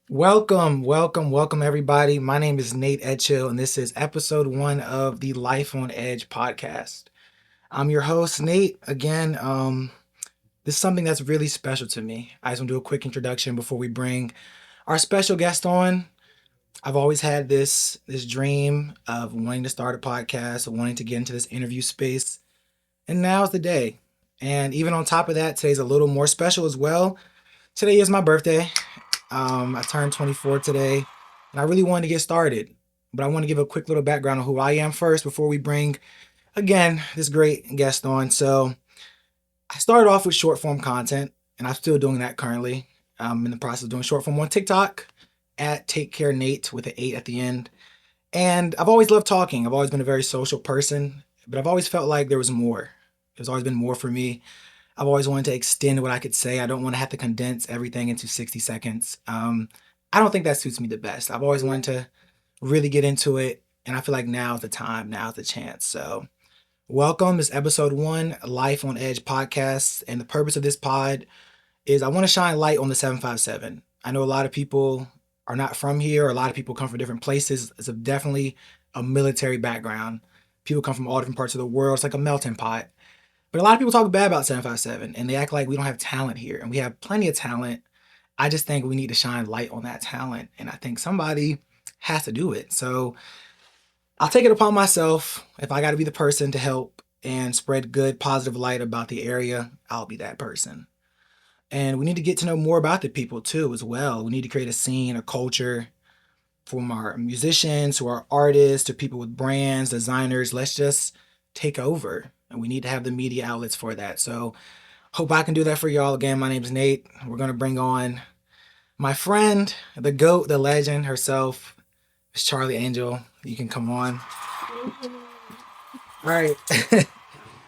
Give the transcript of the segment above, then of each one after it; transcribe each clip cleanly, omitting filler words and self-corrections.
Welcome, everybody. My name is Nate Edghill, and this is episode 1 of the Life on Edge podcast. I'm your host, Nate. Again, this is something that's really special to me. I just want to do a quick introduction before we bring our special guest on. I've always had this dream of wanting to start a podcast, of wanting to get into this interview space, and now's the day. And even on top of that, today's a little more special as well. Today is my birthday. I turned 24 today, and I really wanted to get started. But I want to give a quick little background on who I am first before we bring, again, this great guest on. So, I started off with short form content, and I'm still doing that currently. I'm in the process of doing short form on TikTok at Take Care Nate with an 8 at the end. And I've always loved talking. I've always been a very social person, but I've always felt like there was more. There's always been more for me. I've always wanted to extend what I could say. I don't want to have to condense everything into 60 seconds. I don't think that suits me the best. I've always wanted to really get into it, and I feel like now's the time, now's the chance. So, welcome. This is episode 1, Life on Edge podcast. And the purpose of this pod is I want to shine light on the 757. I know a lot of people are not from here, or a lot of people come from different places. Definitely a military background. People come from all different parts of the world. It's like a melting pot. But a lot of people talk bad about 757 and they act like we don't have talent here. And we have plenty of talent. I just think we need to shine light on that talent. And I think somebody has to do it. So I'll take it upon myself. If I got to be the person to help and spread good, positive light about the area, I'll be that person. And we need to get to know more about the people too, as well. We need to create a scene, a culture from our musicians to our artists to people with brands, designers. Let's just take over. And we need to have the media outlets for that. So hope I can do that for y'all. Again, my name is Nate. We're going to bring on my friend, the GOAT, the legend herself, Miss Charlie Angel. You can come on. All right.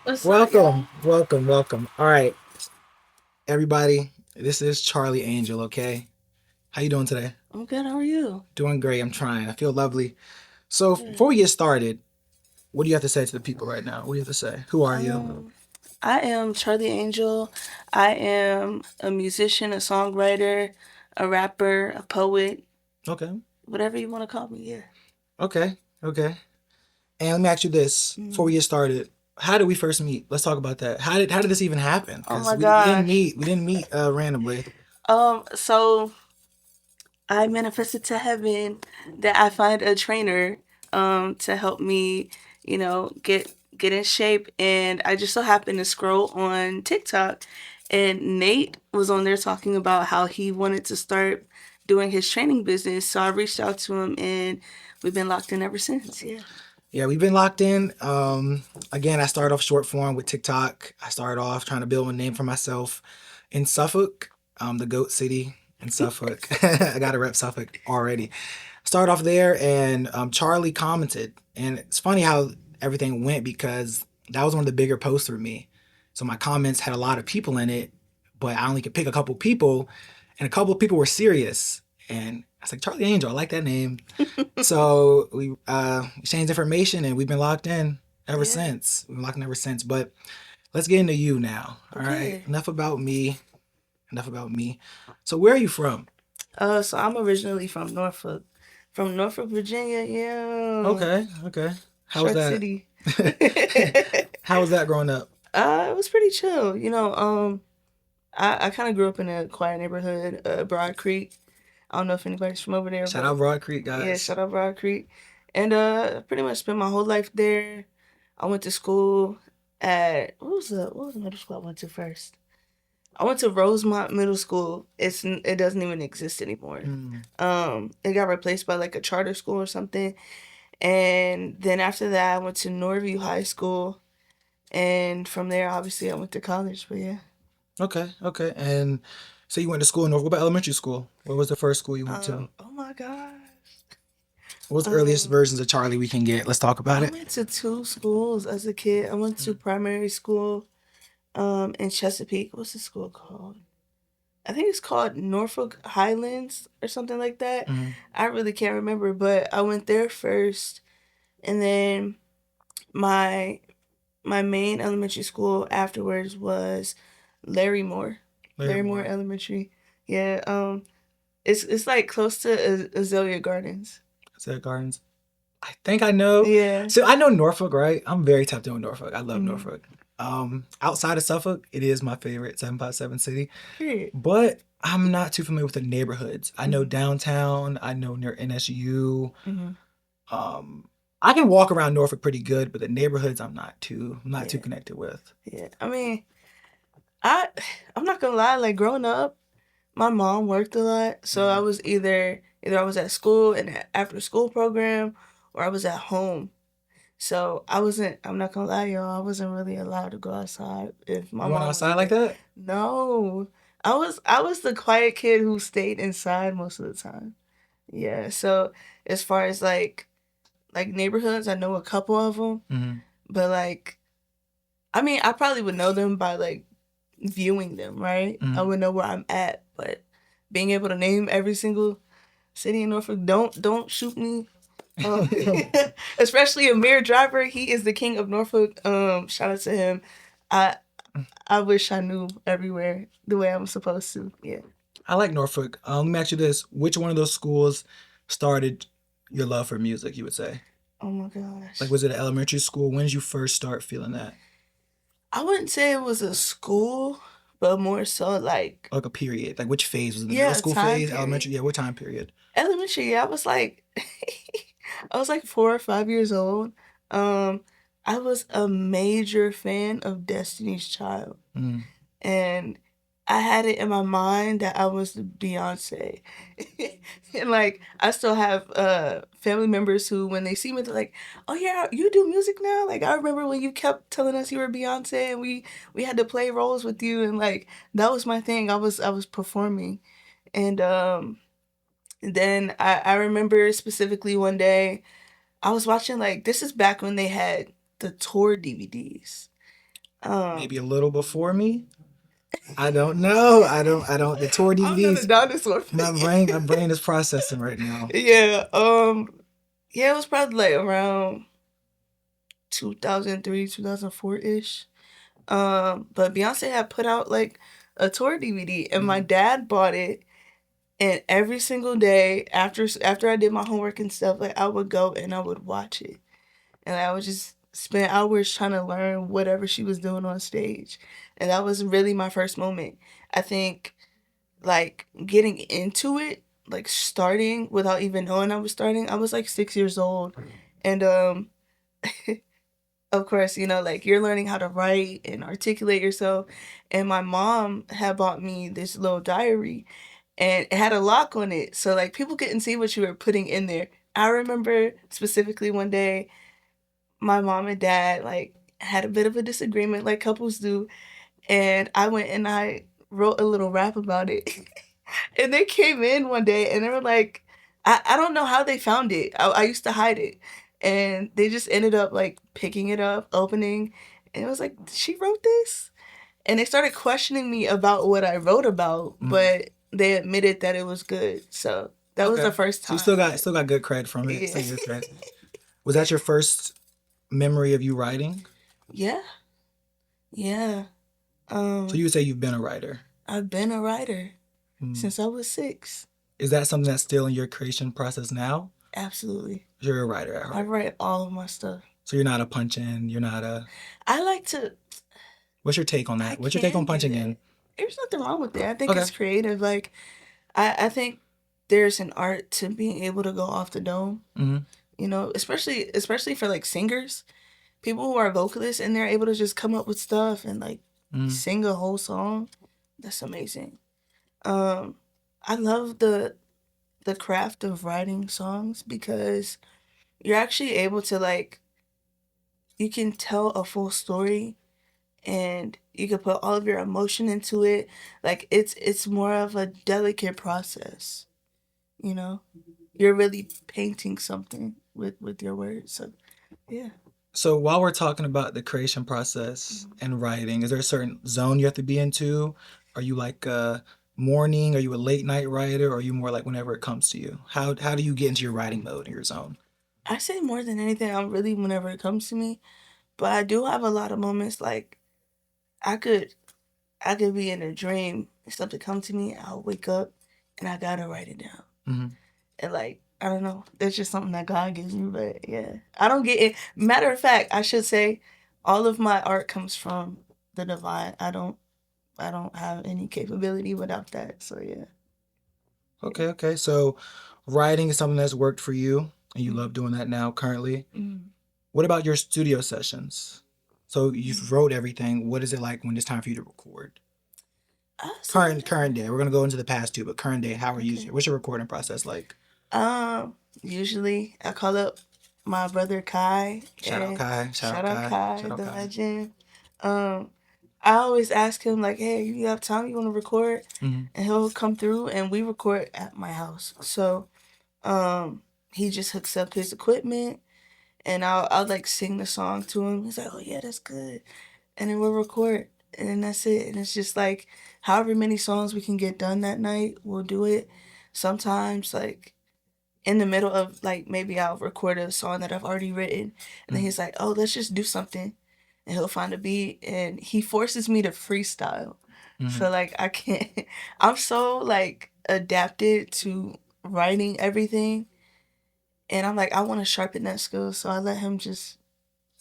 What's up, y'all? welcome. All right, everybody. This is Charlie Angel, okay? How you doing today? I'm good. How are you? Doing great. I'm trying. I feel lovely. So before Good. we get started, what do you have to say to the people right now? What do you have to say? Who are you? Um, I am Charlie Angel. I am a musician, a songwriter, a rapper, a poet, Okay. whatever you want to call me. Yeah. Okay. Okay. And let me ask you this before we Mm. get started. How did we first meet? Let's talk about that. How did this even happen? Oh Because my we didn't gosh. meet. We didn't meet randomly. So I manifested to heaven that I find a trainer, to help me, get in shape. And I just so happened to scroll on TikTok, and Nate was on there talking about how he wanted to start doing his training business. So I reached out to him, and we've been locked in ever since. Yeah. Yeah, we've been locked in. Again, I started off short form with TikTok. I started off trying to build a name for myself in Suffolk, the GOAT city in Suffolk. I got to rep Suffolk already. Started off there, and Charlie commented, and it's funny how everything went because that was one of the bigger posts for me. So my comments had a lot of people in it, but I only could pick a couple people, and a couple of people were serious. And I was like, Charlie Angel, I like that name. So we exchanged information and we've been locked in ever Yeah. since. We've been locked in ever since. But let's get into you now. All right. Okay. Enough about me. Enough about me. So where are you from? So I'm originally from Norfolk, Virginia. Yeah. Okay. Okay. How's Short that? city. How was that growing up? It was pretty chill. I kind of grew up in a quiet neighborhood, Broad Creek. I don't know if anybody's from over there, Shout out but Broad Creek, yeah, guys. shout out Broad Creek. And I pretty much spent my whole life there. I went to school at what was the middle school I went to first? I went to Rosemont Middle School. It doesn't even exist anymore. Mm, It got replaced by like a charter school or something. And then after that, I went to Norview High School, and from there, obviously, I went to college. But yeah. okay. Okay. And so you went to school in Norfolk. What about elementary school? What was the first school you went to? Oh my gosh. What was the earliest Um, versions of Charlie we can get? Let's talk about I it. went to two schools as a kid. I went to Mm, primary school, in Chesapeake. What's the school called? I think it's called Norfolk Highlands or something like that. mm, I really can't remember, but I went there first, and then my my main elementary school afterwards was Larry Moore. Later Larry Moore more. Elementary. Yeah. It's like close to Azalea Gardens. Is that Gardens? I think I know. Yeah. So I know Norfolk, right? I'm very tapped in with Norfolk. I love Mm. Norfolk. Outside of Suffolk, it is my favorite 757 city. Period. But I'm not too familiar with the neighborhoods. I know Mhm. downtown. I know near NSU. Mhm. Um, I can walk around Norfolk pretty good, but the neighborhoods I'm not too Yeah. connected with. Yeah. I mean, I I'm not gonna lie. Like growing up, my mom worked a lot, so I Mm. was either I was at school and after school program, or I was at home. So I wasn't. I'm not gonna lie, y'all. I wasn't really allowed to go outside if my You went mom outside wasn't like there. that? No, I was the quiet kid who stayed inside most of the time. Yeah. So as far as like neighborhoods, I know a couple of them, Mm-hmm. but like I mean, I probably would know them by like viewing them, right? I Mm-hmm. would know where I'm at, but being able to name every single city in Norfolk, don't shoot me. Um, especially Amir Driver, he is the king of Norfolk. Shout out to him. I I wish I knew everywhere the way I'm supposed to. Yeah. I like Norfolk. Let me ask you this: which one of those schools started your love for music? You would say, Oh my like, gosh. was it an elementary school? When did you first start feeling that? I wouldn't say it was a school, but more so like Like a period? Like which phase was it? The middle yeah, school time phase, period. elementary? Yeah, what time period? Elementary, yeah, I was like I was like 4 or 5 years old. Um, I was a major fan of Destiny's Child. Mm. And I had it in my mind that I was Beyonce. And like I still have family members who when they see me they're like, "Oh yeah, you do music now?" Like I remember when you kept telling us you were Beyonce and we had to play roles with you and like that was my thing. I was performing. And then I remember specifically one day I was watching like this is back when they had the tour DVDs. Maybe Um a little before me. I don't know. I don't. The tour I'm not a DVDs. dinosaur fan. My brain is processing right now. Yeah, yeah, it was probably like around 2003, 2004-ish. But Beyonce had put out like a tour DVD and my Mm. dad bought it and every single day after I did my homework and stuff, like I would go and I would watch it. And I would just spend hours trying to learn whatever she was doing on stage. And that was really my first moment. I think like getting into it, like starting without even knowing I was starting. I was like 6 years old, and of course, like you're learning how to write and articulate yourself. And my mom had bought me this little diary, and it had a lock on it, so like people couldn't see what you were putting in there. I remember specifically one day, my mom and dad like had a bit of a disagreement, like couples do, and I went and I wrote a little rap about it. And they came in one day and they were like, I don't know how they found it. I used to hide it. And they just ended up like picking it up, opening, and it was like, she wrote this? And they started questioning me about what I wrote about, Mm. but they admitted that it was good. So that was the Okay. first So you time. still got good credit from it. Yeah. Still good credit. Was that your first memory of you writing? Yeah. Yeah. So Um, you would say you've been a writer. I've been a writer Mm. since I was 6. Is that something that's still in your creation process now? Absolutely. You're a writer at I heart. write all of my stuff. So you're not a punch in. You're not a. I like to What's your take on I that? What's your take on can do punching in? that. There's nothing wrong with that. I think Okay. it's creative. Like I think there's an art to being able to go off the dome. Mm-hmm. Especially for like singers, people who are vocalists and they're able to just come up with stuff and like Mm-hmm. sing a whole song. That's amazing. Um, I love the craft of writing songs because you're actually able to like you can tell a full story and you can put all of your emotion into it. Like it's more of a delicate process, you know. You're really painting something with your words. So yeah. So while we're talking about the creation process and writing, is there a certain zone you have to be into? Are you like a morning? Are you a late night writer? Or are you more like whenever it comes to you? How do you get into your writing mode in your zone? I say more than anything, I'm really whenever it comes to me. But I do have a lot of moments like I could I could be in a dream and something come to me, I'll wake up and I gotta write it down. Mm-hmm. And like, I don't know, that's just something that God gives me. But yeah, I don't get it. Matter of fact, I should say, all of my art comes from the divine. I don't have any capability without that. So yeah. Yeah. Okay, okay. So writing is something that's worked for you and you love Mm-hmm. doing that now currently. Mm-hmm. What about your studio sessions? So Mm-hmm. you've wrote everything. What is it like when it's time for you to record? I say, Current day. We're gonna go into the past too, but current day, how are you? okay. What's your recording process like? Usually I call up my brother Kai, Shout out and Kai. Shout out shout out Kai. Kai, Shout out the Kai. legend. Um, I always ask him like, "Hey, you have time? You want to record?" Mm-hmm. And he'll come through, and we record at my house. So, um, he just hooks up his equipment, and I'll like sing the song to him. He's like, "Oh yeah, that's good," and then we'll record, and then that's it. And it's just like, however many songs we can get done that night, we'll do it. Sometimes like in the middle of like maybe I'll record a song that I've already written, and then Mm-hmm. he's like, "Oh, let's just do something," and he'll find a beat, and he forces me to freestyle. Mm-hmm. So like I can't. I'm so like adapted to writing everything, and I'm like I want to sharpen that skill, so I let him just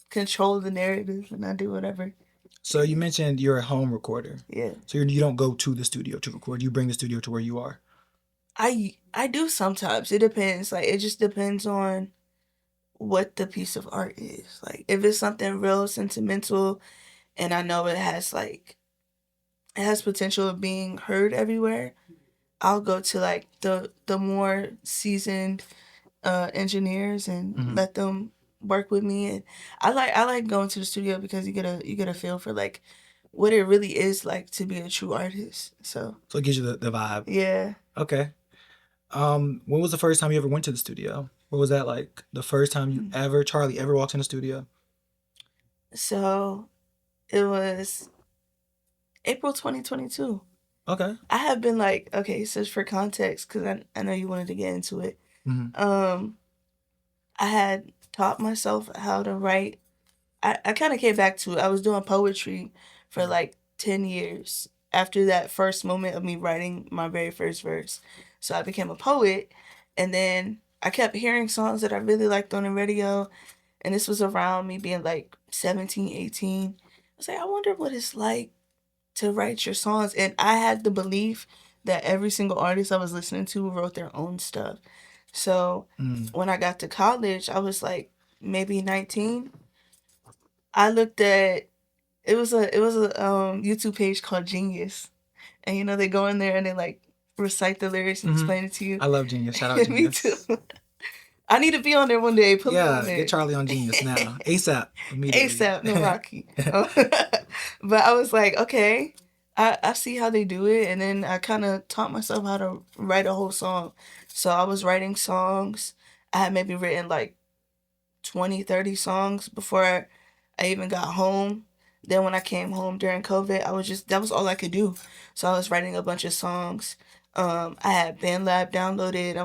control the narrative, and I do whatever. So you mentioned you're a home recorder. Yeah, So you don't go to the studio to record. You bring the studio to where you are. I do sometimes. It depends. Like it just depends on what the piece of art is. Like if it's something real sentimental and I know it has potential of being heard everywhere, I'll go to like the more seasoned engineers and Mm-hmm. let them work with me. And I like going to the studio because you get a feel for like what it really is like to be a true artist. So So it gives you the vibe. yeah. Okay. When was the first time you ever went to the studio? What was that like? The first time you ever, Charlie, ever walked in the studio? So it was April 2022. Okay. I have been like, okay, so for context, because I know you wanted to get into it. Mm-hmm. Um, I had taught myself how to write. I kind of came back to it. I was doing poetry for like 10 years after that first moment of me writing my very first verse. So I became a poet. And then I kept hearing songs that I really liked on the radio. And this was around me being like 17, 18. I was like, I wonder what it's like to write your songs. And I had the belief that every single artist I was listening to wrote their own stuff. So Mm. when I got to college, I was like maybe 19. I looked at it was a YouTube page called Genius, and you know they go in there and they like recite the lyrics and Mm-hmm. explain it to you. I love Genius. Shout out Me too. Genius. I need to be on there one day. Put me on Yeah, get there. Charlie on Genius now. ASAP. Immediately. ASAP, no Rocky. But I was like, okay, I see how they do it. And then I kind of taught myself how to write a whole song. So I was writing songs. I had maybe written like 20, 30 songs before I even got home. Then when I came home during COVID, that was all I could do. So I was writing a bunch of songs. I had BandLab downloaded.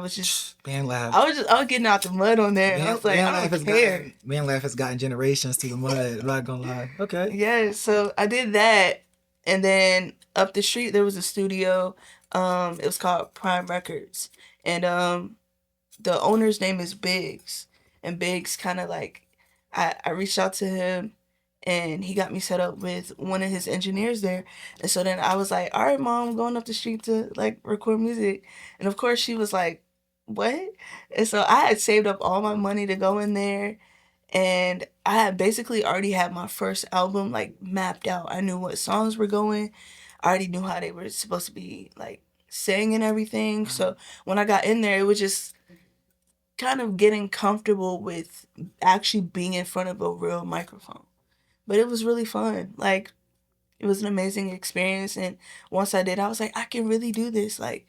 Band Lab. I was getting out the mud on there. I was like, I don't care. Band Lab has gotten generations through the mud. I'm not gonna lie. Okay. Yeah, so I did that, and then up the street there was a studio. It was called Prime Records, and the owner's name is Biggs, and Biggs kind of like I reached out to him, and he got me set up with one of his engineers there, and so then I was like, all right, mom, I'm going up the street to like record music, and of course she was like, what? And so I had saved up all my money to go in there, and I had basically already had my first album like mapped out. I knew what songs were going. I already knew how they were supposed to be like sang and everything. So when I got in there, it was just kind of getting comfortable with actually being in front of a real microphone. But it was really fun. Like it was an amazing experience, and once I did, I was like, I can really do this. Like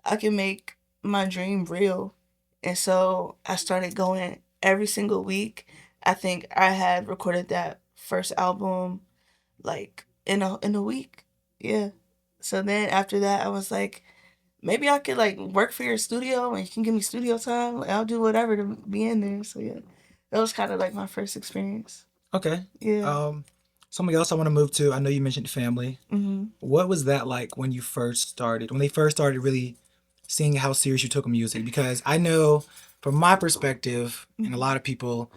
I can make my dream real. And so I started going every single week. I think I had recorded that first album like in a week. Yeah. So then after that I was like, maybe I could like work for your studio and you can give me studio time. Like, I'll do whatever to be in there. So yeah. That was kind of like my first experience. Okay. Yeah. Something else I want to move to. I know you mentioned family. Mhm. What was that like when you first started? When they first started really seeing how serious you took music, because I know from my perspective, and a lot of people,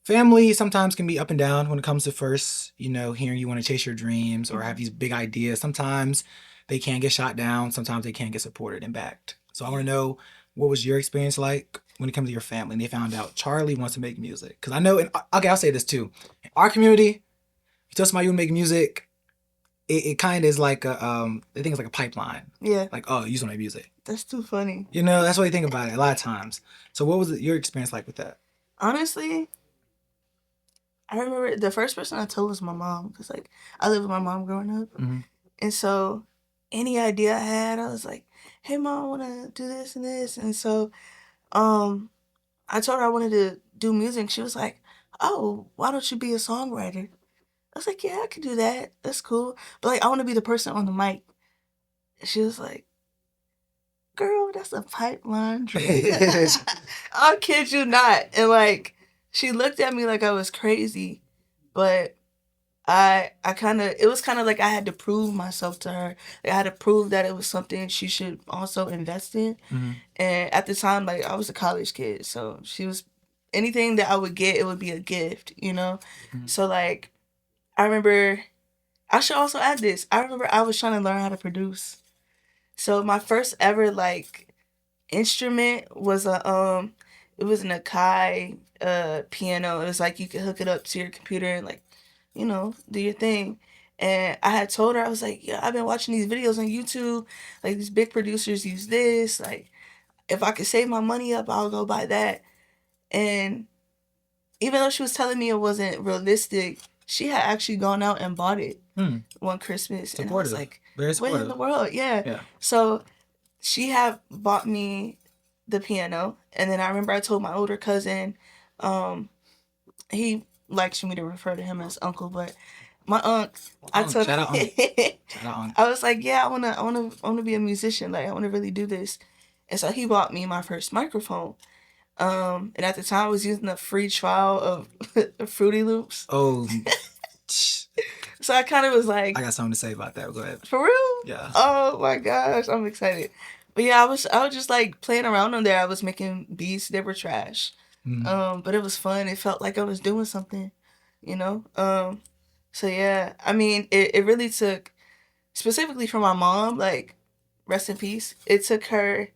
family sometimes can be up and down when it comes to first, hearing you want to chase your dreams or have these big ideas. Sometimes they can get shot down. Sometimes they can get supported and backed. So I want to know, what was your experience like when it comes to your family and they found out Charlie wants to make music? Because I know, okay, I'll say this too. In our community, you tell somebody you want to make music, it kind of is like they think it's like a pipeline. Yeah. Like, oh, you just want to make music. That's too funny. That's what they think about it a lot of times. So what was your experience like with that? Honestly, I remember the first person I told was my mom, because like I lived with my mom growing up, and so any idea I had, I was like, "Hey mom, I want to do this and this," and so um, I told her I wanted to do music. She was like, "Oh, why don't you be a songwriter?" I was like, "Yeah, I could do that. That's cool, but like I want to be the person on the mic." And she was like, "Girl, that's a pipeline dream." I'll kid you not, and like she looked at me like I was crazy, but I kind of, it was kind of like I had to prove myself to her. Like, I had to prove that it was something she should also invest in. And at the time, like I was a college kid, so she was, anything that I would get, it would be a gift, you know. So like I remember, I should also add this. I remember I was trying to learn how to produce. So my first ever like instrument was it was an Akai piano. It was like you could hook it up to your computer and like, do your thing. And I had told her, I was like, yeah, I've been watching these videos on YouTube. Like these big producers use this. Like if I could save my money up, I'll go buy that. And even though she was telling me it wasn't realistic, she had actually gone out and bought it one Christmas. And I was like, Very what in supportive. the world? Yeah. So she had bought me the piano, and then I remember I told my older cousin, he likes me to refer to him as uncle, but my aunt, I told Shout out Unc. Shout out Unc. I was like, yeah, I wanna be a musician, like I wanna really do this, and so he bought me my first microphone. And at the time I was using a free trial of Fruity Loops. Oh, so I kind of was like, I got something to say about that. Go ahead. For real? Yeah. Oh my gosh, I'm excited. But yeah, I was just like playing around on there. I was making beats that were trash. But it was fun. It felt like I was doing something, you know? So yeah, I mean, it really took, specifically for my mom, like, rest in peace. It took her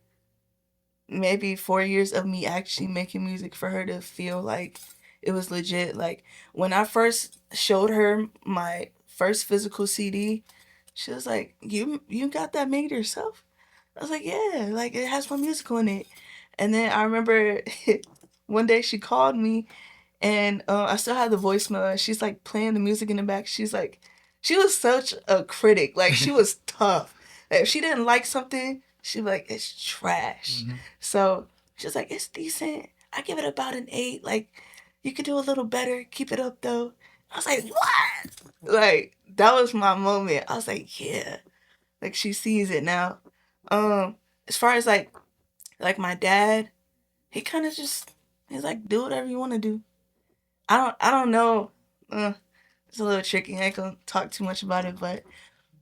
maybe 4 years of me actually making music for her to feel like it was legit. Like when I first showed her my first physical CD, she was like, "You got that made yourself?" I was like, "Yeah, like it has my music on it." And then I remember one day she called me, and I still had the voicemail. She's like playing the music in the back. She's like, she was such a critic. Like she was tough. Like, if she didn't like something, she'd be like, it's trash. So she's like, it's decent. I give it about an 8. Like you could do a little better. Keep it up though. I was like, what? Like that was my moment. I was like, yeah. Like she sees it now. As far as like my dad, he kind of just, he's like, do whatever you want to do. I don't know. It's a little tricky. I ain't gonna talk too much about it, but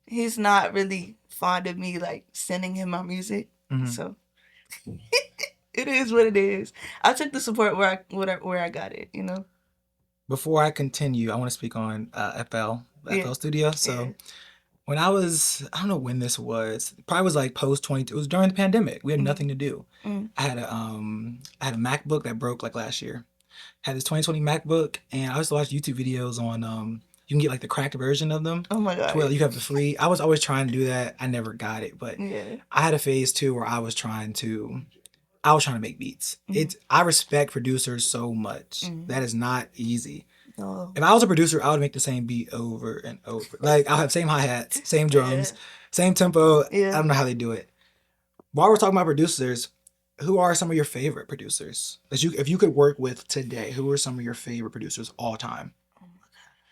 he's not really fond of me like sending him my music. So it is what it is. I took the support where I got it. Before I continue, I want to speak on the FL Studio. So when I don't know when this was. Probably was like post 20. It was during the pandemic. We had nothing to do. I had a MacBook that broke like last year. Had this 2020 MacBook, and I used to watch YouTube videos on you can get like the cracked version of them. Oh my god. To where you have the free. I was always trying to do that. I never got it, but I had a phase too where I was trying to make beats. I respect producers so much. That is not easy. No. If I was a producer, I would make the same beat over and over. Like I'll have same hi hats, same drums, same tempo. I don't know how they do it. While we're talking about producers, who are some of your favorite producers that if you could work with today? Who are some of your favorite producers all time?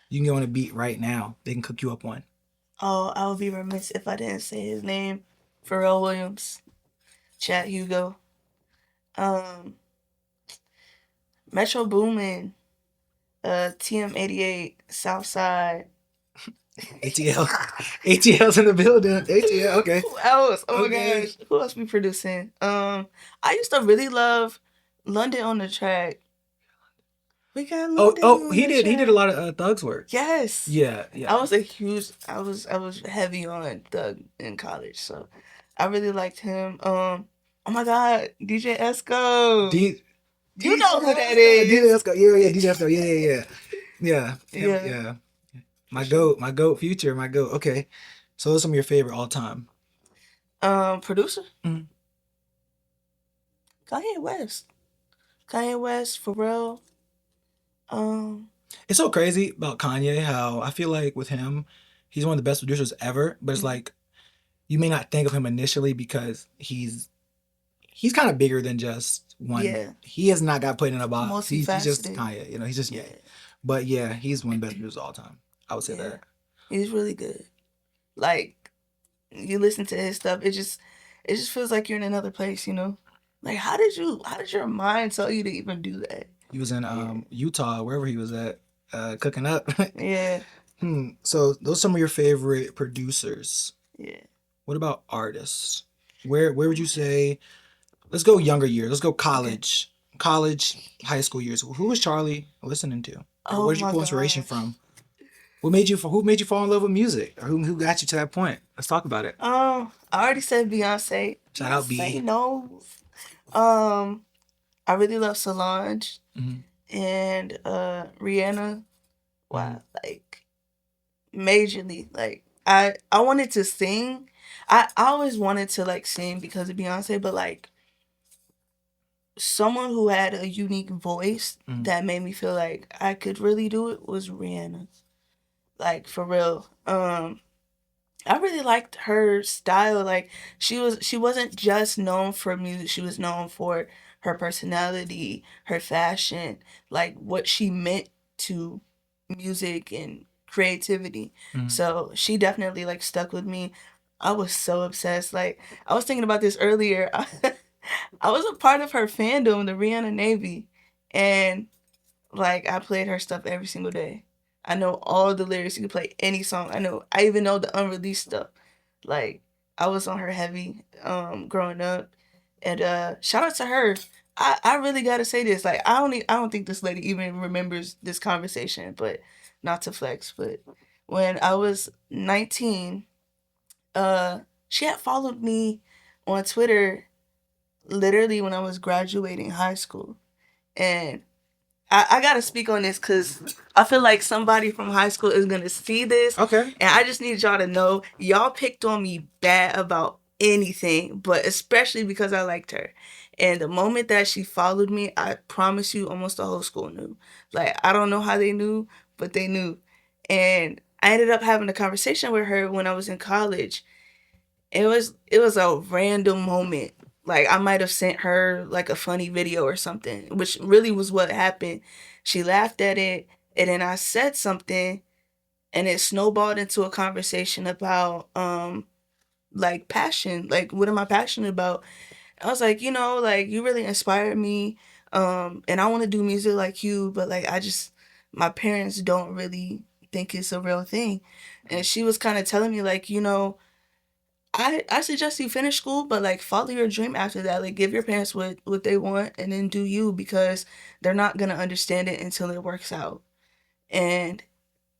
You can go on a beat right now. They can cook you up one. Oh, I would be remiss if I didn't say his name. Pharrell Williams, Chad Hugo, Metro Boomin, TM88, Southside. ATL. ATL's in the building. ATL. Okay. Who else? Oh my Okay. gosh. Who else be producing? I used to really love London on the Track. We got Oh, London oh, on he the did. He did a track. lot of Thugs work. Yes. Yeah, yeah. I was heavy on Thug in college, so I really liked him. Oh my god, DJ Esco. D, You DJ know who that Esco. DJ is. Esco. Yeah, yeah. DJ Esco. Yeah, yeah, yeah. Yeah. Him. Yeah, Yeah. for sure. My goat. Future. My goat. Okay. So, what's some of your favorite all time? Producer Mhm. Kanye West. Kanye West, Pharrell. Um, It's so crazy about Kanye how I feel like with him, he's one of the best producers ever. But it's mhm. like you may not think of him initially because he's kind of bigger than just one. Yeah, He has not got put in a box. He's just multifaceted. Kanye. You know, he's just Yeah, Ye. But yeah, he's one of the best producers of all time. I would say yeah. that. He's really good. Like you listen to his stuff, it just feels like you're in another place. You know, like how did your mind tell you to even do that? He was in Yeah, Utah, wherever he was at, cooking up. yeah, So those are some of your favorite producers. yeah. What about artists? Where would you say? Let's go younger years. Let's go Okay. college, high school years. Who was Charlie listening to, or Oh where did you my pull inspiration gosh. from? Who made you fall in love with music, or who got you to that point? Let's talk about it. I already said Beyonce. Shout out Beyonce B. knows. Um, I really love Solange Hmm. and Rihanna. Hmm. Wow, like majorly. Like I wanted to sing. I always wanted to like sing because of Beyonce, but like someone who had a unique voice Hmm. that made me feel like I could really do it was Rihanna. Like for real. I really liked her style. Like she wasn't just known for music. She was known for her personality, her fashion, like what she meant to music and creativity. Hmm. So she definitely like stuck with me. I was so obsessed. Like I was thinking about this earlier. I was a part of her fandom, the Rihanna Navy, and like I played her stuff every single day. I know all the lyrics. You can play any song. I know. I even know the unreleased stuff. Like I was on her heavy growing up, and shout out to her. I really gotta say this. Like I don't think this lady even remembers this conversation, but not to flex. But when I was 19, uh, she had followed me on Twitter literally when I was graduating high school, and I gotta speak on this because I feel like somebody from high school is gonna see this, Okay. and I just need y'all to know y'all picked on me bad about anything, but especially because I liked her. And the moment that she followed me, I promise you, almost the whole school knew. Like I don't know how they knew, but they knew. And I ended up having a conversation with her when I was in college, it was a random moment. Like I might have sent her like a funny video or something, which really was what happened. She laughed at it, and then I said something, and it snowballed into a conversation about like passion. Like what am I passionate about? I was like, you know, like you really inspired me, and I want to do music like you, but like I just my parents don't really think it's a real thing. And she was kind of telling me like, you know, I suggest you finish school, but like follow your dream after that. Like give your parents what they want and then do you because they're not gonna understand it until it works out. And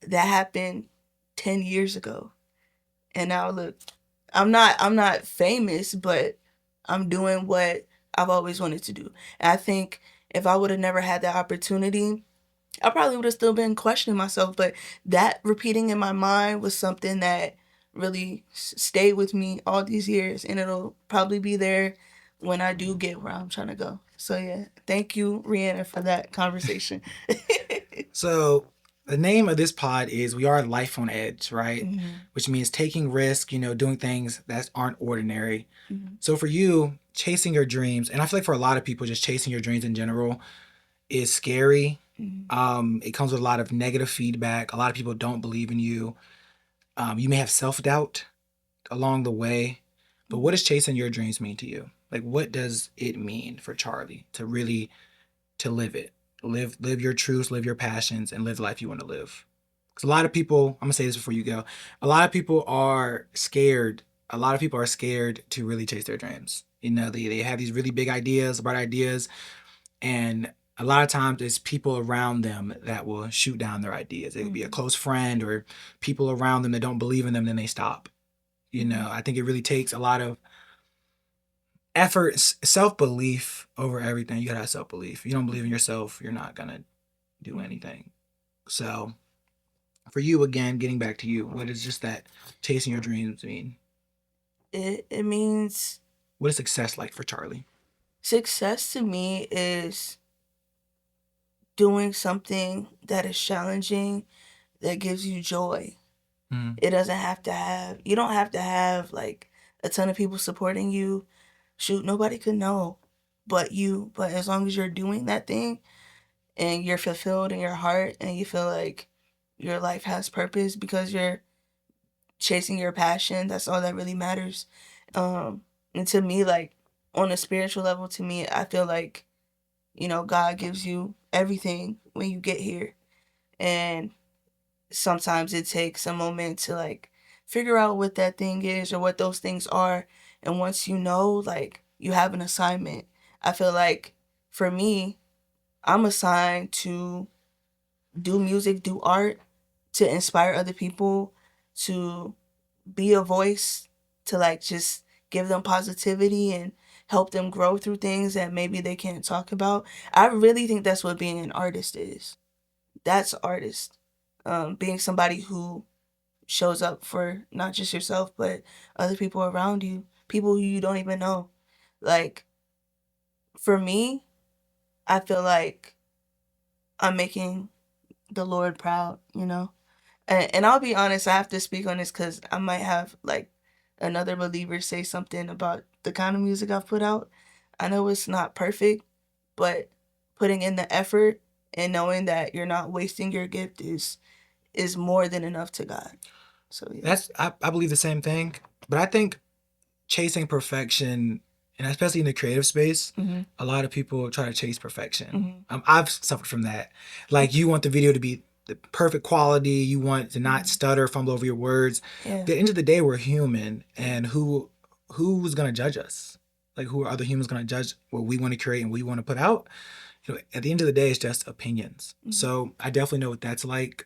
that happened 10 years ago. And now look, I'm not famous, but I'm doing what I've always wanted to do. And I think if I would have never had that opportunity, I probably would have still been questioning myself, but that repeating in my mind was something that really stayed with me all these years, and it'll probably be there when I do get where I'm trying to go. So yeah, thank you, Rihanna, for that conversation. So the name of this pod is "We Are Life on Edge," right? Mhm, Which means taking risk, doing things that aren't ordinary. mhm, So for you, chasing your dreams, and I feel like for a lot of people, just chasing your dreams in general is scary. mhm, It comes with a lot of negative feedback. A lot of people don't believe in you. You may have self doubt along the way. But what mhm. does chasing your dreams mean to you? Like, what does it mean for Charlie to really to live it, live your truths, live your passions, and live the life you want to live? Because a lot of people, I'm gonna say this before you go. A lot of people are scared. A lot of people are scared to really chase their dreams. You know, they have these really big ideas, bright ideas, and a lot of times it's people around them that will shoot down their ideas. It could be a close friend or people around them that don't believe in them, then they stop. You know, I think it really takes a lot of effort, self belief over everything. You gotta have self belief. If you don't believe in yourself, you're not gonna do anything. So, for you, again, getting back to you, what does just that chasing your dreams mean? It means What is success like for Charlie? success to me is doing something that is challenging, that gives you joy. Mm. It doesn't have to have, you don't have to have like a ton of people supporting you. Shoot, nobody could know but you. But as long as you're doing that thing and you're fulfilled in your heart and you feel like your life has purpose because you're chasing your passion, that's all that really matters. And to me, like on a spiritual level, to me, I feel like, God gives you everything when you get here. And sometimes it takes a moment to like figure out what that thing is or what those things are. And once you know, like you have an assignment. I feel like for me, I'm assigned to do music, do art, to inspire other people, to be a voice, to like just give them positivity and help them grow through things that maybe they can't talk about. I really think that's what being an artist is. That's artist. Being somebody who shows up for not just yourself but other people around you, people who you don't even know. Like for me, I feel like I'm making the Lord proud, And I'll be honest, I have to speak on this because I might have like another believer say something about the kind of music I've put out. I know it's not perfect, but putting in the effort and knowing that you're not wasting your gift is more than enough to God. So yeah. I believe the same thing, but I think chasing perfection, and especially in the creative space, a lot of people try to chase perfection. I've suffered from that. Like you want the video to be the perfect quality, you want to not stutter, fumble over your words. Yeah. At the end of the day, we're human, and who's gonna judge us? Like who are other humans gonna judge what we want to create and what we want to put out? You know, at the end of the day, it's just opinions. So I definitely know what that's like.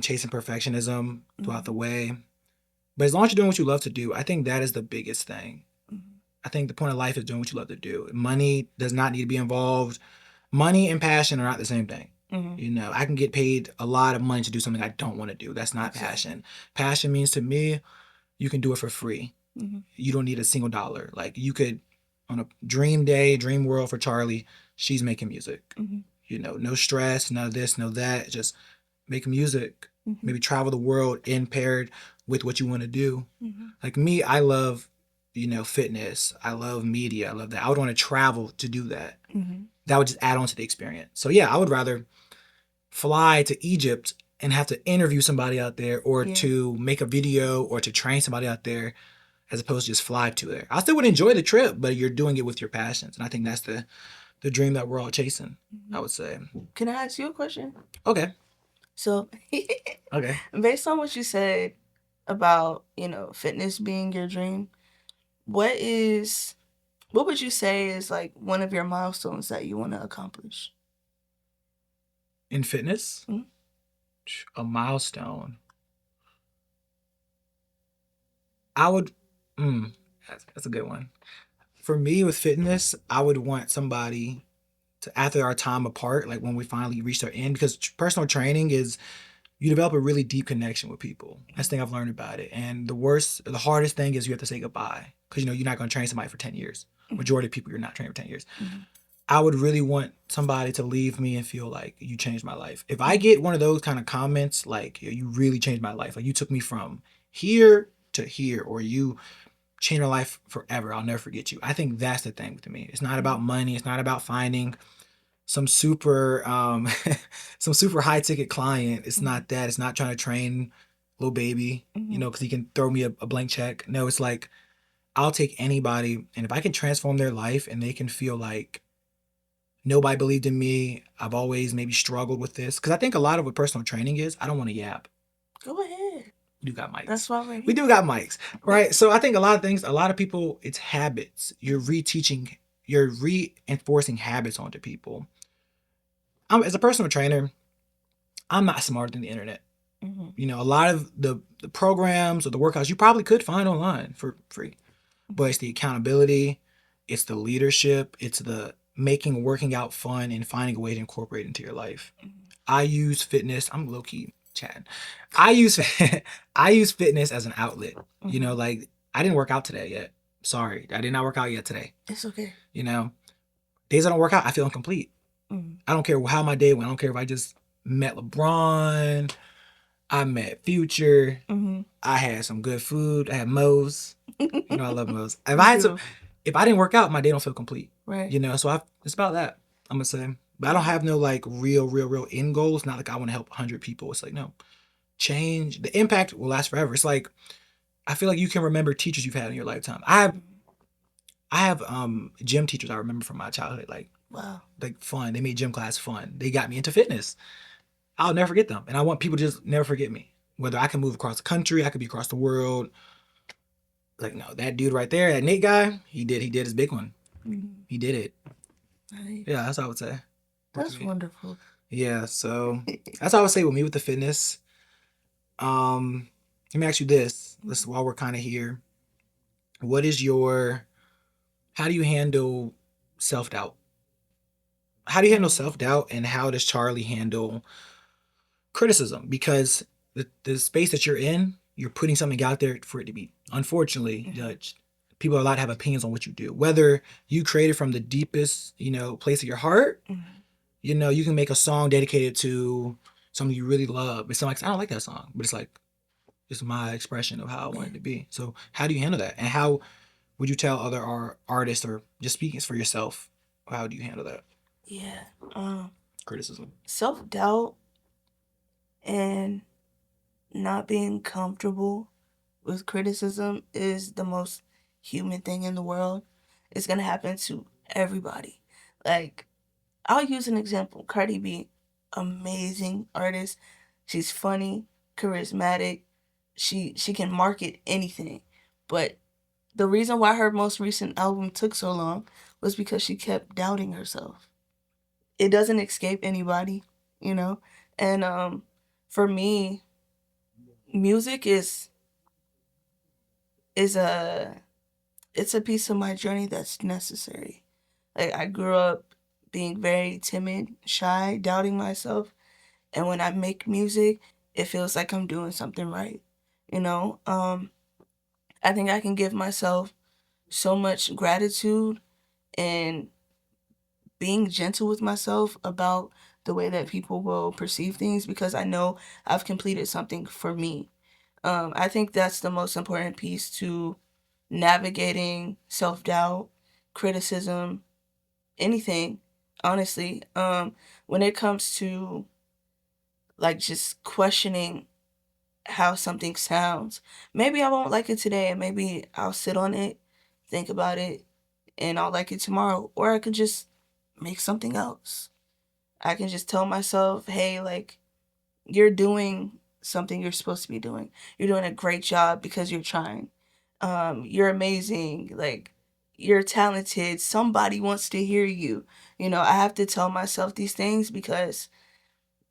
Chasing perfectionism throughout the way. But as long as you're doing what you love to do, I think that is the biggest thing. I think the point of life is doing what you love to do. Money does not need to be involved. Money and passion are not the same thing. You know, I can get paid a lot of money to do something I don't want to do. That's not passion. Passion means to me, you can do it for free. You don't need a single dollar. Like you could, on a dream day, dream world for Charlie, she's making music. You know, no stress, none of this, no that. Just make music. Maybe travel the world in paired with what you want to do. Like me, I love, fitness. I love media. I love that. I would want to travel to do that. That would just add on to the experience. So yeah, I would rather fly to Egypt and have to interview somebody out there or to make a video or to train somebody out there as opposed to just fly to there. I still would enjoy the trip, but you're doing it with your passions. And I think that's the dream that we're all chasing, I would say. Can I ask you a question? Okay. So, Okay. based on what you said about, fitness being your dream, what is what would you say is like one of your milestones that you want to accomplish? In fitness, Mhm. a milestone. I would, that's a good one. For me with fitness, I would want somebody to, after our time apart, like when we finally reach our end, because personal training is, you develop a really deep connection with people. That's the thing I've learned about it. And the hardest thing is you have to say goodbye because you're not going to train somebody for 10 years. Majority of people, you're not training for 10 years. I would really want somebody to leave me and feel like you changed my life. If I get one of those kind of comments, like you really changed my life, like you took me from here to here, or you changed my life forever, I'll never forget you. I think that's the thing with me. It's not about money. It's not about finding some super some super high ticket client. It's not that. It's not trying to train little baby, because he can throw me a blank check. No, it's like I'll take anybody, and if I can transform their life and they can feel like Nobody believed in me. I've always maybe struggled with this because I think a lot of what personal training is, I don't want to yap. Go ahead. We do got mics. That's why we're here. We do got mics, right? So I think a lot of things, a lot of people, it's habits. You're reteaching, you're reinforcing habits onto people. As a personal trainer, I'm not smarter than the internet. Mm-hmm. You know, a lot of the programs or the workouts you probably could find online for free, but it's the accountability, it's the leadership, it's the making working out fun and finding a way to incorporate it into your life. Mm-hmm. I use fitness. I'm low key chatting. I use I use fitness as an outlet. Mm-hmm. You know, like I didn't work out today yet. Sorry, I did not work out yet today. It's okay. You know, days I don't work out, I feel incomplete. Mm-hmm. I don't care how my day went. I don't care if I just met LeBron, I met Future. Mm-hmm. I had some good food. I had Moe's. You know, I love Moe's. If I didn't work out, my day don't feel complete. Right. You know, so it's about that. I'm gonna say, but I don't have no like real end goals. Not like I want to help 100 people. It's like no, change. The impact will last forever. It's like I feel like you can remember teachers you've had in your lifetime. I have gym teachers I remember from my childhood. Like wow, like fun. They made gym class fun. They got me into fitness. I'll never forget them. And I want people to just never forget me. Whether I can move across the country, I could be across the world. Like, no, that dude right there, that Nate guy, he did his big one. Mm-hmm. He did it. Right. Yeah, that's what I would say. That's wonderful. Yeah, so that's what I would say with me with the fitness. Let me ask you this. This while we're kind of here. What is how do you handle self-doubt? How do you handle self-doubt and how does Charlie handle criticism? Because the space that you're in, you're putting something out there for it to be unfortunately judged. People are allowed to have opinions on what you do, whether you created from the deepest place of your heart. You can make a song dedicated to something you really love, but someone like, I don't like that song, but it's like it's my expression of how I want it to be. So how do you handle that, and how would you tell other artists, or just speaking for yourself, how do you handle that? Yeah. Criticism, self-doubt, and not being comfortable with criticism is the most human thing in the world. It's gonna happen to everybody. Like, I'll use an example. Cardi B, amazing artist. She's funny, charismatic. She can market anything. But the reason why her most recent album took so long was because she kept doubting herself. It doesn't escape anybody, you know? And for me, music is it's a piece of my journey that's necessary. Like, I grew up being very timid, shy, doubting myself, and when I make music, it feels like I'm doing something right. You know, I think I can give myself so much gratitude and being gentle with myself about the way that people will perceive things because I know I've completed something for me. I think that's the most important piece to navigating self doubt, criticism, anything, honestly. When it comes to like just questioning how something sounds, maybe I won't like it today, and maybe I'll sit on it, think about it, and I'll like it tomorrow. Or I could just make something else. I can just tell myself, hey, like, you're doing something you're supposed to be doing. You're doing a great job because you're trying. You're amazing. Like, you're talented. Somebody wants to hear you. You know, I have to tell myself these things because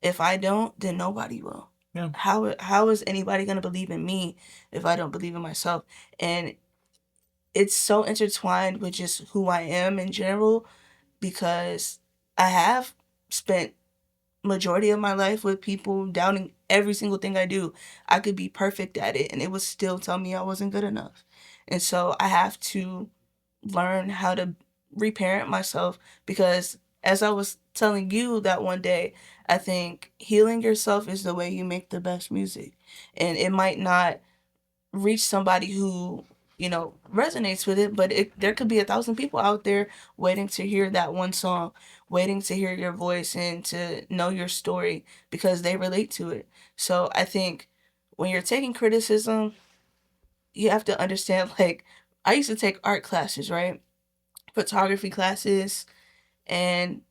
if I don't, then nobody will. Yeah. How is anybody gonna believe in me if I don't believe in myself? And it's so intertwined with just who I am in general because I have spent majority of my life with people doubting every single thing I do. I could be perfect at it and it would still tell me I wasn't good enough. And so I have to learn how to reparent myself because as I was telling you that one day, I think healing yourself is the way you make the best music. And it might not reach somebody who resonates with it, but there could be 1,000 people out there waiting to hear that one song, waiting to hear your voice and to know your story because they relate to it. So I think when you're taking criticism, you have to understand, like, I used to take art classes, right? Photography classes, and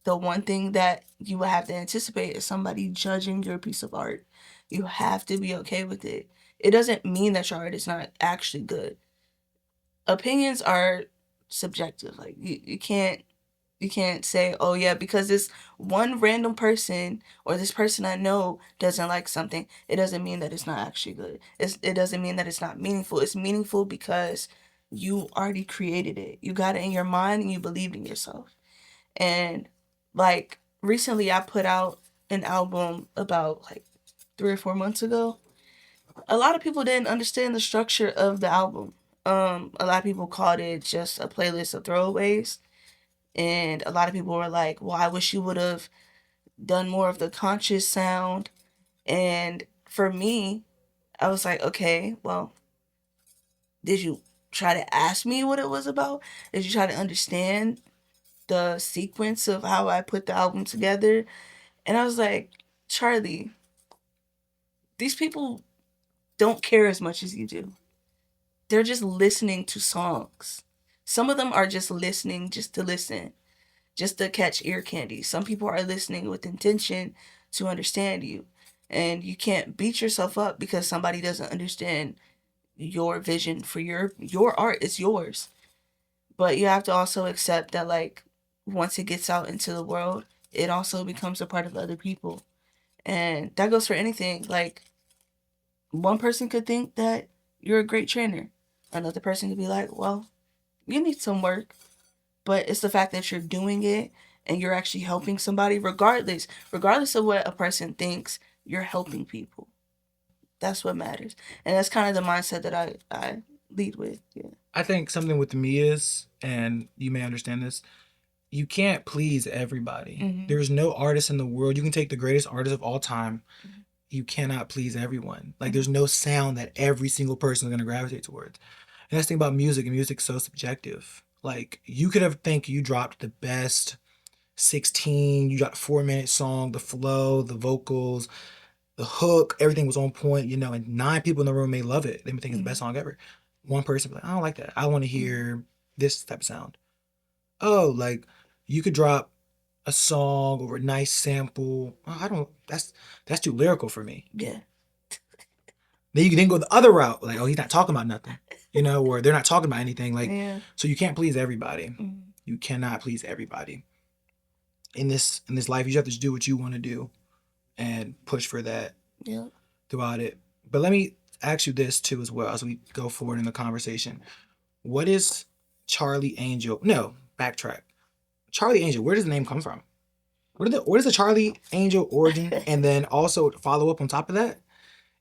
the one thing that you would have to anticipate is somebody judging your piece of art. You have to be okay with it. It doesn't mean that your art is not actually good. Opinions are subjective. Like you can't say, oh yeah, because this one random person or this person I know doesn't like something, it doesn't mean that it's not actually good. It doesn't mean that it's not meaningful. It's meaningful because you already created it. You got it in your mind and you believed in yourself. And like recently I put out an album about like 3 or 4 months ago. A lot of people didn't understand the structure of the album. A lot of people called it just a playlist of throwaways. And a lot of people were like, well, I wish you would have done more of the conscious sound. And for me, I was like, okay, well, did you try to ask me what it was about? Did you try to understand the sequence of how I put the album together? And I was like, Charlie, these people don't care as much as you do. They're just listening to songs. Some of them are just listening just to listen, just to catch ear candy. Some people are listening with intention to understand you. And you can't beat yourself up because somebody doesn't understand your vision for your art. It's yours. But you have to also accept that like once it gets out into the world, it also becomes a part of other people. And that goes for anything. Like one person could think that you're a great trainer. Another person could be like, well, you need some work. But it's the fact that you're doing it and you're actually helping somebody, regardless of what a person thinks, you're helping people. That's what matters. And that's kind of the mindset that I lead with. Yeah. I think something with me is, and you may understand this, you can't please everybody. Mm-hmm. There's no artist in the world. You can take the greatest artist of all time. You cannot please everyone. Like there's no sound that every single person is gonna gravitate towards. And that's the thing about music, and music's so subjective. Like you could have think you dropped the best 16, you got a 4 minute song, the flow, the vocals, the hook, everything was on point, and 9 people in the room may love it. They may think it's the best song ever. One person be like, I don't like that. I want to hear this type of sound. Oh, like you could drop a song or a nice sample. Oh, I don't. That's too lyrical for me. Yeah. Then you can then go the other route, like, oh, he's not talking about nothing, or they're not talking about anything. Like, Yeah. so you can't please everybody. Mm-hmm. You cannot please everybody in this life. You just have to just do what you want to do and push for that Yeah. throughout it. But let me ask you this too as well as we go forward in the conversation. What is Charlie Angel? No, backtrack. Charlie Angel. Where does the name come from? What is the Charlie Angel origin? And then also follow up on top of that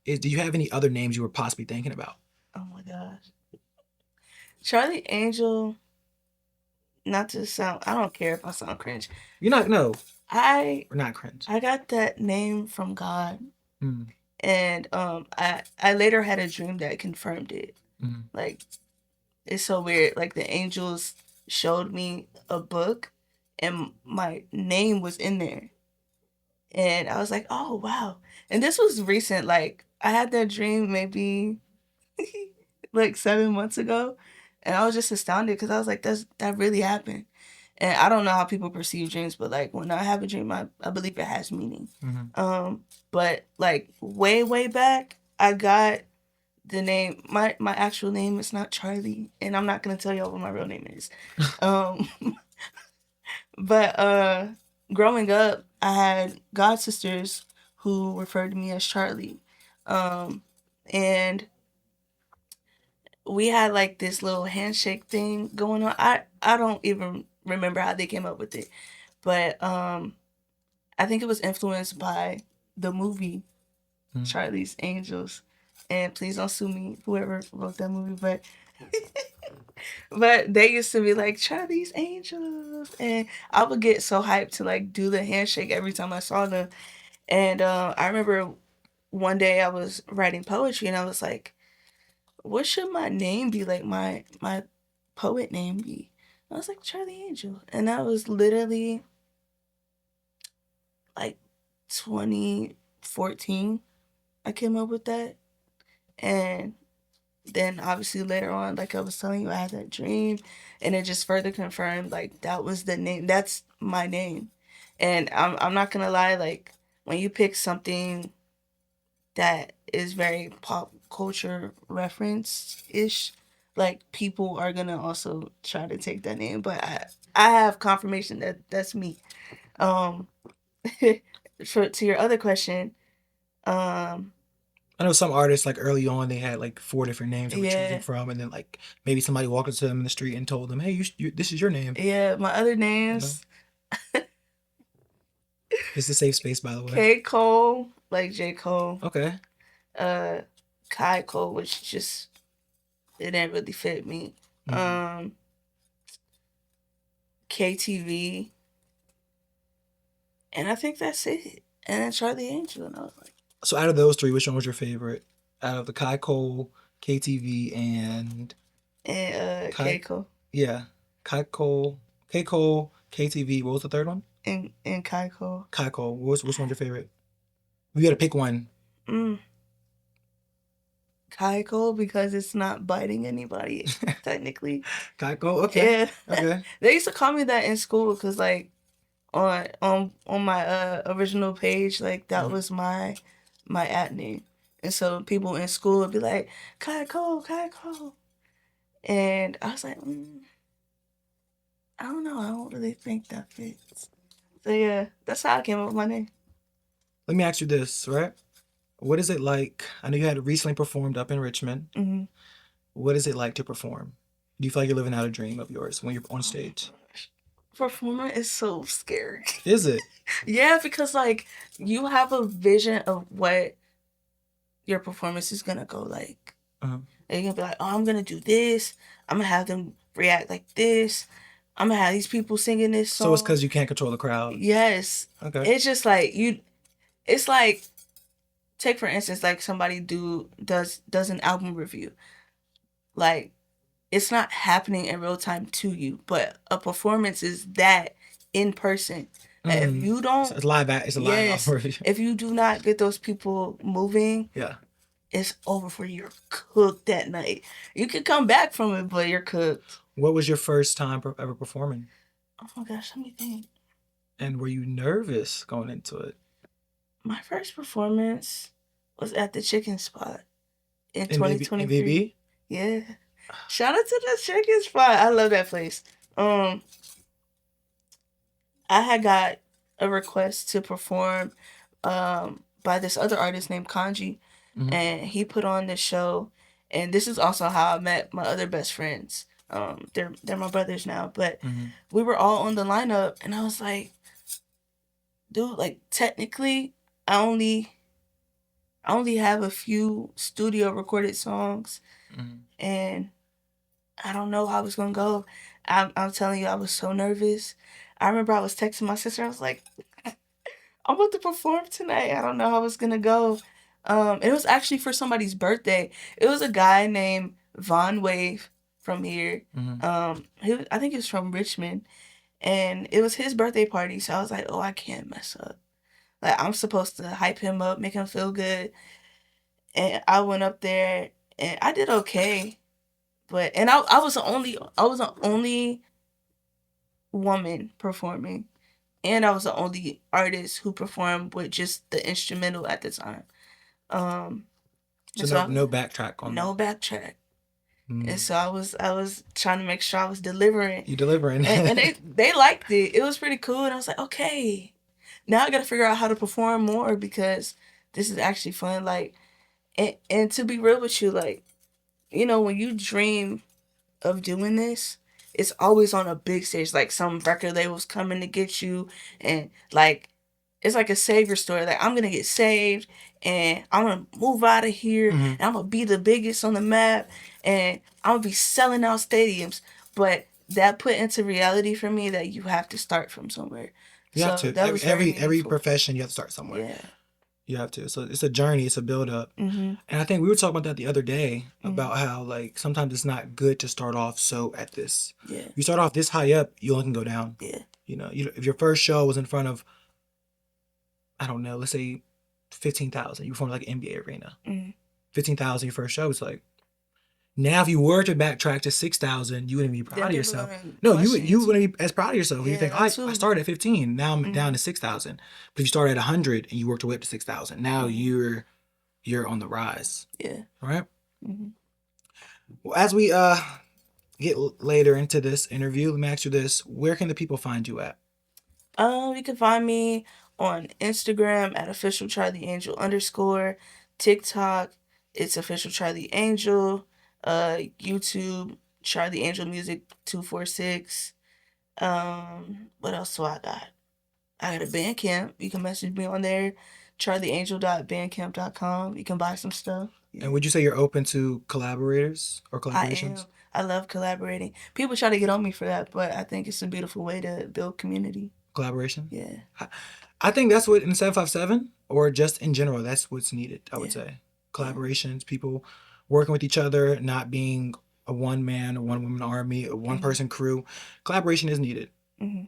is, do you have any other names you were possibly thinking about? Oh my gosh. Charlie Angel, not to sound, I don't care if I sound cringe. You're not, no, I we're not cringe. I got that name from God. Mm, And I later had a dream that confirmed it. mm, Like it's so weird. Like the angels showed me a book and my name was in there. And I was like, "Oh, wow." And this was recent. Like I had that dream maybe like 7 months ago, and I was just astounded cuz I was like, that really happened." And I don't know how people perceive dreams, but like when I have a dream, I believe it has meaning. mm, But like way back, I got the name. My actual name is not Charlie, and I'm not gonna tell y'all what my real name is. Um, but growing up, I had god sisters who referred to me as Charlie, um, and we had like this little handshake thing going on. I don't even remember how they came up with it, but I think it was influenced by the movie mm. Charlie's Angels. And please don't sue me, whoever wrote that movie, but but they used to be like Charlie's Angels, and I would get so hyped to like do the handshake every time I saw them. And I remember one day I was writing poetry, and I was like, "What should my name be? Like my poet name be?" I was like Charlie Angel, and that was literally like 2014. I came up with that, and then obviously later on, like I was telling you, I had that dream, and it just further confirmed like that was the name. That's my name. And I'm not gonna lie, like when you pick something that is very pop culture reference ish, like people are gonna also try to take that name. But I have confirmation that that's me. Um, to your other question, um, I know some artists like early on they had like four different names they were choosing yeah, from, and then like maybe somebody walked up to them in the street and told them, "Hey, this is your name." yeah. My other You know, names, this is a safe space, by the way. K Cole, like J Cole, Okay. uh, Kai Cole, which just it didn't really fit me. Mm-hmm. Um, KTV, and I think that's it. And then Charlie Angel, and I was like, So out of those three, which one was your favorite? Out of the Kai Cole, KTV, and and Kai, Keiko yeah, Kai Cole, K Cole, KTV. What was the third one? and Keiko. Kai Cole. Which one's your favorite? We got to pick one. Mm, Keiko because it's not biting anybody technically. Kai Cole. Okay. Yeah, Okay. they used to call me that in school because like on my original page, like that Mm-hmm. was my at name, and so people in school would be like Keiko, Keiko, and I was like, I don't know, I don't really think that fits. So yeah, that's how I came up with my name. Let me ask you this, right? What is it like? I know you had recently performed up in Richmond. Mm-hmm. What is it like to perform? Do you feel like you're living out a dream of yours when you're on stage? Performer is so scary. Is it? Yeah, because like you have a vision of what your performance is gonna go like. Uh-huh. And you're gonna be like, oh, I'm gonna do this. I'm gonna have them react like this. I'm gonna have these people singing this So it's song. because you can't control the crowd. Yes, Okay. it's just like you. It's like take for instance, like somebody does an album review. Like it's not happening in real time to you, but a performance is that in person. If Mm. you don't, It's live. It's a live yes, album. if you do not get those people moving, Yeah. it's over for you. You're cooked that night. You can come back from it, but you're cooked. What was your first time ever performing? Oh my gosh, let me think. And were you nervous going into it? My first performance was at the chicken spot in In 2023. VB? Yeah. Shout out to the chicken spot. I love that place. I had got a request to perform by this other artist named Kanji, Mm-hmm. and he put on this show. And this is also how I met my other best friends. They're my brothers now, but Mm-hmm. we were all on the lineup, and I was like, dude, like technically, I only I only have a few studio recorded songs, Mm-hmm. and I don't know how it's gonna go. I'm telling you, I was so nervous. I remember I was texting my sister. I was like, I'm about to perform tonight. I don't know how it's gonna go. It was actually for somebody's birthday. It was a guy named Von Wave from here. Mm-hmm. I think he was from Richmond, and it was his birthday party. So I was like, oh, I can't mess up. Like I'm supposed to hype him up, make him feel good. And I went up there and I did okay. But and I was the only woman performing. And I was the only artist who performed with just the instrumental at the time. Um So and so no backtrack on no that. backtrack. And Mm. so I was trying to make sure I was delivering. You delivering. And they liked it. It was pretty cool. And I was like, okay. Now I gotta figure out how to perform more because this is actually fun. Like and to be real with you, like, when you dream of doing this, it's always on a big stage. Like some record labels coming to get you, and like it's like a savior story. Like I'm gonna get saved, and I'm gonna move out of here, Mm-hmm. and I'm gonna be the biggest on the map, and I'm gonna be selling out stadiums. But that put into reality for me that you have to start from somewhere. You have So to. that was very Every meaningful. profession you have to start somewhere. Yeah. You have to. So it's a journey. It's a build up. Mhm. And I think we were talking about that the other day Mhm. about how like sometimes it's not good to start off so at this. Yeah. You start off this high up, you only can go down. Yeah. If your first show was in front of, I don't know, let's say 15,000, you performed like an NBA arena. Mhm. 15,000 your first show, it's like Now, if you were to backtrack to 6,000, you wouldn't be proud Then of people are yourself. gonna No, question you you too. wouldn't be as proud of yourself. You Yeah, think, that I too. started at 15, now I'm down Hmm. to 6,000. But if you started at 100 and you worked your way up to 6,000, now Hmm. you're on the rise. Yeah. All right. Hmm. Well, as we get later into this interview, let me ask you this: where can the people find you at? You can find me on Instagram at official Charlie Angel underscore, TikTok it's official Charlie Angel, YouTube Charlie Angel Music 246. What else do I got? I got a Bandcamp. You can message me on there, charlieangel.bandcamp.com. You can buy some stuff. And Yeah. would you say you're open to collaborators or I collaborations? am. I love collaborating. People try to get on me for that, but I think it's a beautiful way to build community. Collaboration. Yeah. I think that's what in 757 or just in general, that's what's needed. I would Yeah. say Yeah. collaborations, people working with each other, not being a one man or one woman army, a one Hmm. person crew. Collaboration is needed. Hmm.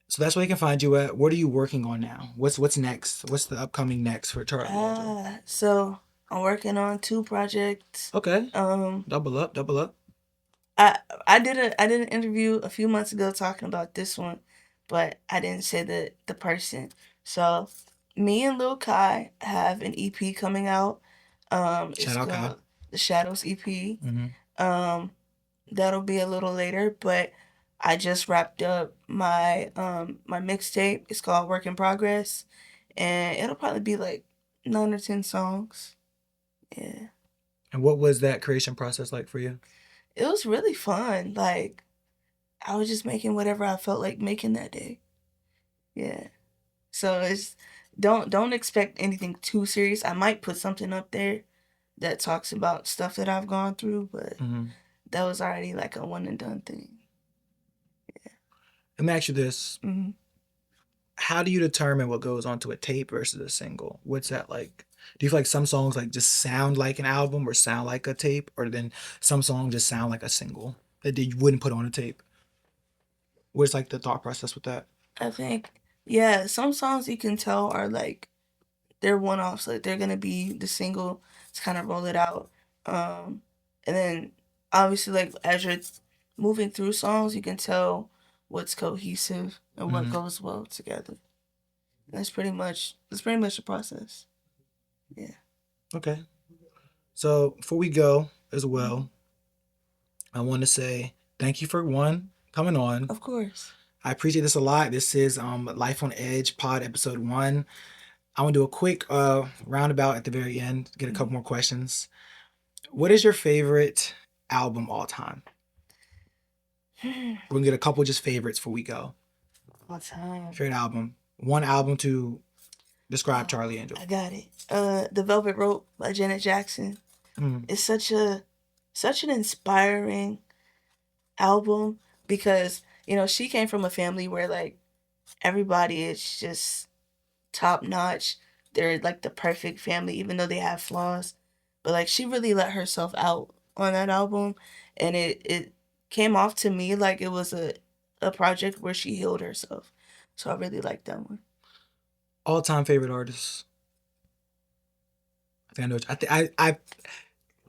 So that's where you can find you at. What are you working on now? What's next? What's the upcoming next for Charlie Angel? So I'm working on two projects. Okay, Um, double up, double up. I I did an interview a few months ago talking about this one, but I didn't say the person. So me and Lil Kai have an EP coming out. Shout It's out Kai. called the Shadows EP. Mm-hmm. Um, that'll be a little later, but I just wrapped up my mixtape. It's called Work in Progress, and it'll probably be like 9 or 10 songs. Yeah, And what was that creation process like for you? it was really fun. Like I was just making whatever I felt like making that day. Yeah. So it's don't expect anything too serious. I might put something up there that talks about stuff that I've gone through, but Mm-hmm. that was already like a one and done thing. Let me ask you this: Hmm. how do you determine what goes onto a tape versus a single? What's that like? Do you feel like some songs like just sound like an album or sound like a tape, or then some songs just sound like a single that you wouldn't put on a tape? What's like the thought process with that? I think yeah, some songs you can tell are like they're one offs, like they're gonna be the single to kind of roll it out. And then obviously like as you're moving through songs, you can tell what's cohesive and what Hmm. goes well together. That's pretty much the process. Yeah. Okay. So before we go as Hmm. well, I want to say thank you for one coming on. Of course. I appreciate this a lot. This is Life on Edge Pod episode 1. I want to do a quick roundabout at the very end, get a couple more questions. What is your favorite album all time? Hmm. We're gonna get a couple just favorites before we go. All time. Favorite album. One album to describe Oh, Charlie Angel. I got it. The Velvet Rope by Janet Jackson. Mm. It's such an inspiring album because she came from a family where like everybody is just top notch. They're like the perfect family, even though they have flaws. But like she really let herself out on that album, and it came off to me like it was a project where she healed herself. So I really like that one. All time favorite artists. I think I know. I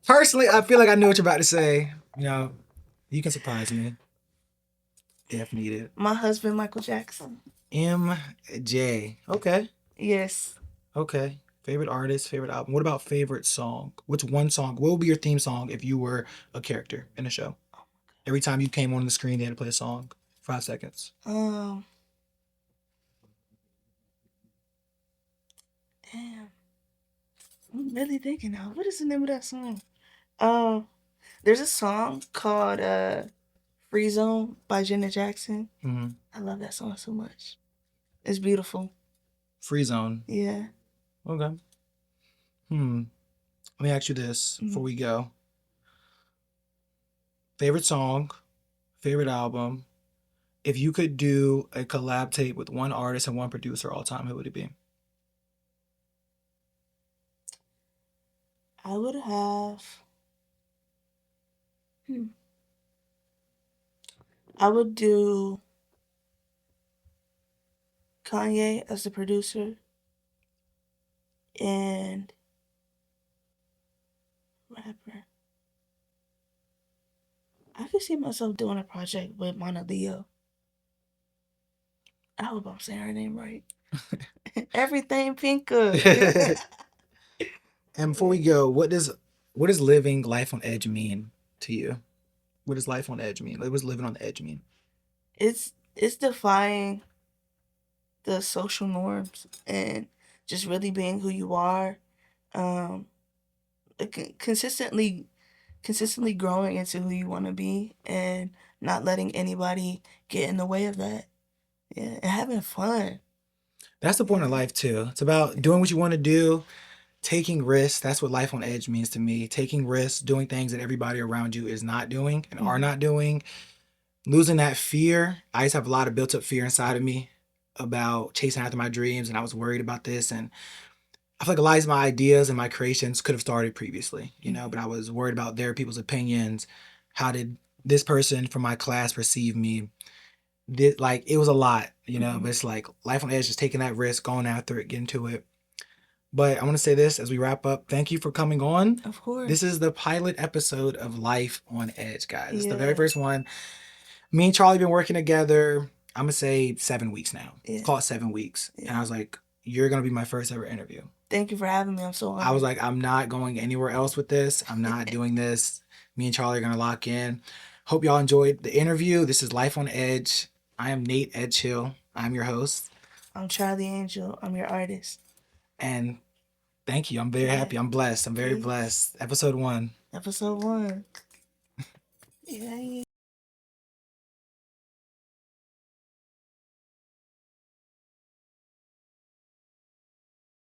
personally, I feel like I know what you're about to say. You can surprise me if needed. My husband, Michael Jackson. MJ. Okay. Yes. Okay. Favorite artist, favorite album. What about favorite song? What's one song? What would be your theme song if you were a character in a show? Every time you came on the screen, they had to play a song. 5 seconds. Damn. I'm really thinking now. What is the name of that song? Um, there's a song called Free Zone by Janet Jackson. Mm-hmm. I love that song so much. It's beautiful. Free zone. Yeah. Okay. Hmm. Let me ask you this before Mhm. we go. Favorite song, favorite album. If you could do a collab tape with one artist and one producer all time, who would it be? I would have. Hmm, I would do Kanye as the producer and rapper. I could see myself doing a project with Mona Leo. I hope I'm saying her name right. Everything Pinka. And before we go, what does living life on edge mean to you? What does life on edge mean? What does living on the edge mean? It's defying the social norms and just really being who you are. Um, consistently growing into who you want to be and not letting anybody get in the way of that. Yeah, and having fun. That's the point of Yeah. life too. It's about doing what you want to do, taking risks. That's what life on edge means to me. Taking risks, doing things that everybody around you is not doing and are Mhm. not doing. Losing that fear. I used to have a lot of built up fear inside of me about chasing after my dreams, and I was worried about this. And I feel like a lot of my ideas and my creations could have started previously, but I was worried about their people's opinions. How did this person from my class perceive me? Like it was a lot, but it's like life on edge, just taking that risk, going after it, getting to it. But I want to say this as we wrap up. Thank you for coming on. Of course. This is the pilot episode of Life on Edge, guys. It's the very Yeah. first one. Me and Charlie been working together. I'm gonna say 7 weeks now. Yeah. Call it 7 weeks. And I Yeah. was like, "You're gonna be my first ever interview." Thank you for having me. I'm so I was honored. like, "I'm not going anywhere else with this. I'm not doing this. Me and Charlie are gonna lock in." Hope y'all enjoyed the interview. This is Life on Edge. I am Nate Edghill. I'm your host, I'm Charlie Angel. I'm your artist. and thank you. I'm very Yeah. happy. I'm blessed. I'm very Peace. blessed. Episode 1. Episode 1. Yeah.